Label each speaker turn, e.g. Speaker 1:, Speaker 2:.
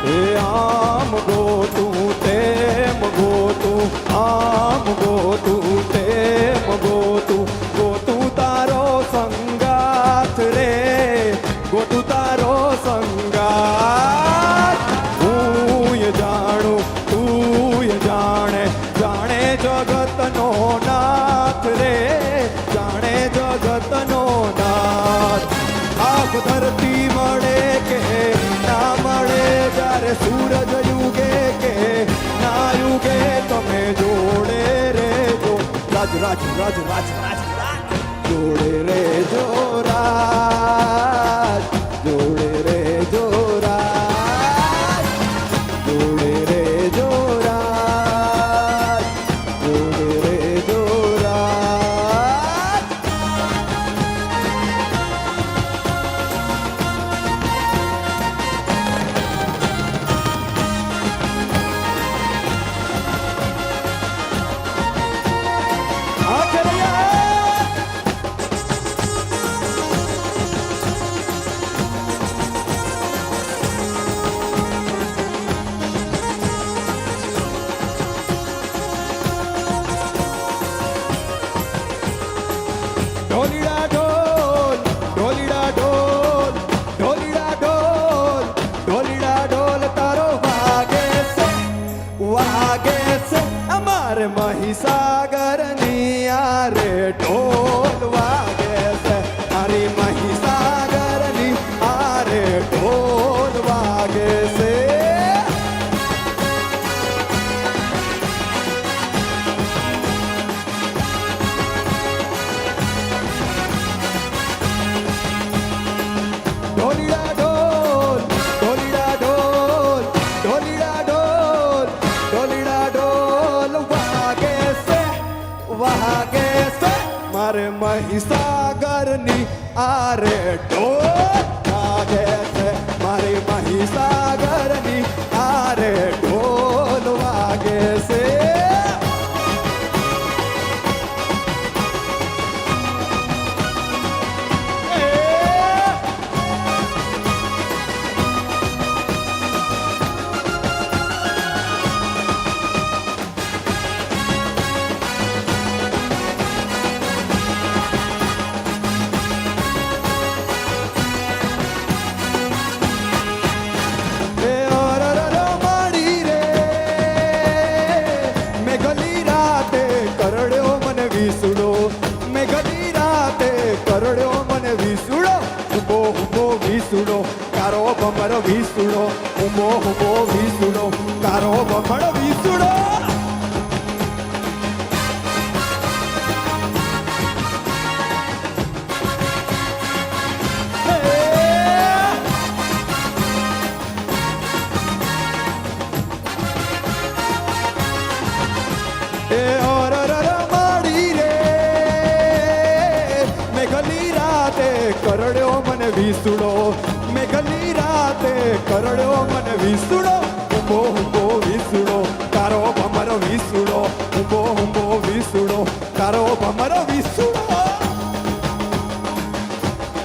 Speaker 1: એ આમ ગોતું તેમ ગોતું, આમ ગોતું તેમ ગોતું, ગોતું તારો સંગાથ રે, ગોતું તારો સંગાથ. હું જાણું તું જાણે, જાણે જગતનો નાથ રે, જાણે જગતનો નાથ. આપ ધરતી મળે કે ના મળે, જ્યારે સૂરજ યુગે કે ના યુગે, તમે જોડે રેજો રાજ રાજ રાજ રાજ રાજ જોડે રેજો રાજ, જોડે રેજો રાજ, જોડે રેજો રાજ, જોડે રેજો રાજ. ઢોલીડા ઢોલ, ઢોલીડા ઢોલ, ઢોલીડા ઢોલ, ઢોલીડા ઢોલ તારો વાગે છે, વાગે છે અમારે મહીસાગરની આરે ઢોલ વાગે છે, મારી મહીસાગરની આરે ઢોલ વાગે છે. ઢોલીડા ઢોલ, ઢોલીડા ઢોલ, ઢોલીડા ઢોલ, ઢોલીડા ઢોલ વાગે છે, વાગે છે મારે મહીસાગરની આરે ઢોલ વાગે છે, મારી મહીસાગરની આરે ઢોલ વાગે છે. કરડ્યો મને વિસુડો, ઉભો ઉભો વિસુડો, કારો ભમર વિસુડો, ઉભો ઉભો વિસુડો, કારો ભમર વિસુડો. એ ઓર માડી રે મેઘલી રાતે કરડ્યો મને વિસુડો, મેઘલી રાતે કરડ્યો મને વિસુડો, ઉભો ઉભો વિસુડો, કારો ભમર વિસુડો, ઉભો ઉભો વિસુડો, કારો ભમર